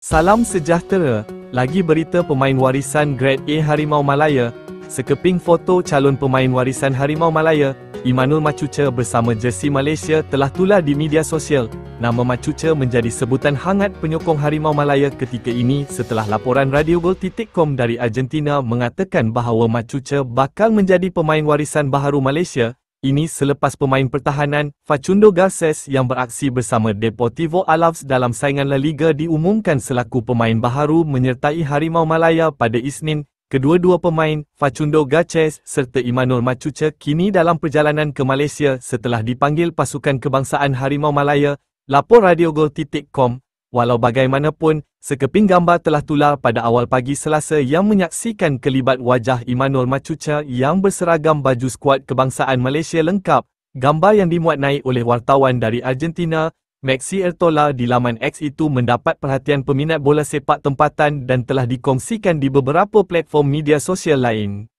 Salam sejahtera, lagi berita pemain warisan Grade A Harimau Malaya. Sekeping foto calon pemain warisan Harimau Malaya, Immanuel Machuca bersama jersey Malaysia telah tular di media sosial. Nama Machuca menjadi sebutan hangat penyokong Harimau Malaya ketika ini setelah laporan RadioGol.com dari Argentina mengatakan bahawa Machuca bakal menjadi pemain warisan baharu Malaysia. Ini selepas pemain pertahanan Facundo Garces yang beraksi bersama Deportivo Alaves dalam saingan La Liga diumumkan selaku pemain baharu menyertai Harimau Malaya pada Isnin. Kedua-dua pemain, Facundo Garces serta Immanuel Machuca, kini dalam perjalanan ke Malaysia setelah dipanggil pasukan kebangsaan Harimau Malaya, lapor RadioGol.com. Walau bagaimanapun, sekeping gambar telah tular pada awal pagi Selasa yang menyaksikan kelibat wajah Immanuel Machuca yang berseragam baju skuad kebangsaan Malaysia lengkap. Gambar yang dimuat naik oleh wartawan dari Argentina, Maxi Ertola di laman X itu mendapat perhatian peminat bola sepak tempatan dan telah dikongsikan di beberapa platform media sosial lain.